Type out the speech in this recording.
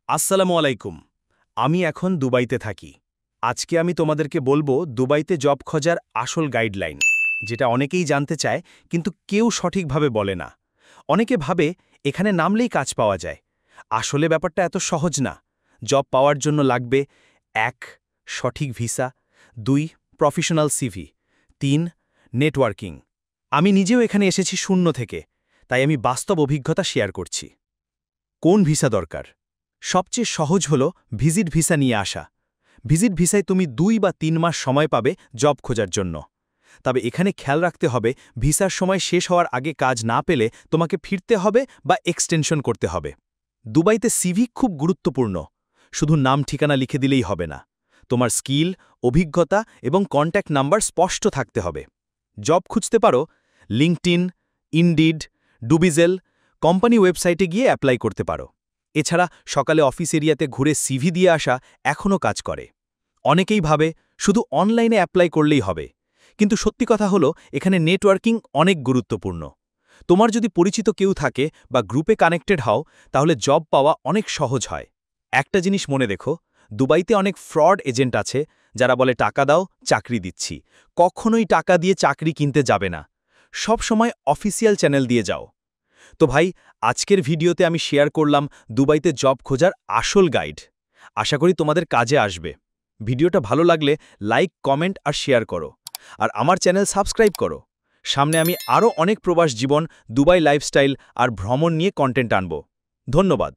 আসসালামু আলাইকুম। আমি এখন দুবাইতে থাকি। আজকে আমি তোমাদেরকে বলবো দুবাইতে জব খোঁজার আসল গাইডলাইন, যেটা অনেকেই জানতে চায় কিন্তু কেউ সঠিকভাবে বলে না। অনেকে ভাবে এখানে নামলেই কাজ পাওয়া যায়। আসলে ব্যাপারটা এত সহজ না। জব পাওয়ার জন্য লাগবে ১. সঠিক ভিসা, ২. Professional CV, ৩. নেটওয়ার্কিং। আমি নিজেও এখানে এসেছি শূন্য থেকে, তাই আমি বাস্তব অভিজ্ঞতা শেয়ার করছি। কোন ভিসা দরকার? সবচেয়ে সহজ হল ভিজিট ভিসা নিয়ে আসা। ভিজিট ভিসায় তুমি ২ বা ৩ মাস সময় পাবে জব খোঁজার জন্য। তবে এখানে খেয়াল রাখতে হবে, ভিসার সময় শেষ হওয়ার আগে কাজ না পেলে তোমাকে ফিরতে হবে বা এক্সটেনশন করতে হবে। দুবাইতে সিভি খুব গুরুত্বপূর্ণ। শুধু নাম ঠিকানা লিখে দিলেই হবে না। তোমার স্কিল, অভিজ্ঞতা এবং কন্ট্যাক্ট নাম্বার স্পষ্ট থাকতে হবে। জব খুঁজতে পারো লিঙ্কডইন, ইনডিড, ডুবিজেল, কোম্পানি ওয়েবসাইটে গিয়ে অ্যাপ্লাই করতে পারো। এছাড়া সকালে অফিস এরিয়াতে ঘুরে সিভি দিয়ে আসা এখনও কাজ করে। অনেকেই ভাবে শুধু অনলাইনে অ্যাপ্লাই করলেই হবে, কিন্তু সত্যি কথা হলো এখানে নেটওয়ার্কিং অনেক গুরুত্বপূর্ণ। তোমার যদি পরিচিত কেউ থাকে বা গ্রুপে কানেক্টেড হও, তাহলে জব পাওয়া অনেক সহজ হয়। একটা জিনিস মনে রেখো, দুবাইতে অনেক ফ্রড এজেন্ট আছে যারা বলে টাকা দাও, চাকরি দিচ্ছি। কখনোই টাকা দিয়ে চাকরি কিনতে যাবে না। সব সময় অফিসিয়াল চ্যানেল দিয়ে যাও। তো ভাই, আজকের ভিডিওতে আমি শেয়ার করলাম দুবাইতে জব খোঁজার আসল গাইড। আশা করি তোমাদের কাজে আসবে। ভিডিওটা ভালো লাগলে লাইক, কমেন্ট আর শেয়ার করো। আর আমার চ্যানেল সাবস্ক্রাইব করো। সামনে আমি আরও অনেক প্রবাস জীবন, দুবাই লাইফস্টাইল আর ভ্রমণ নিয়ে কন্টেন্ট আনব। ধন্যবাদ।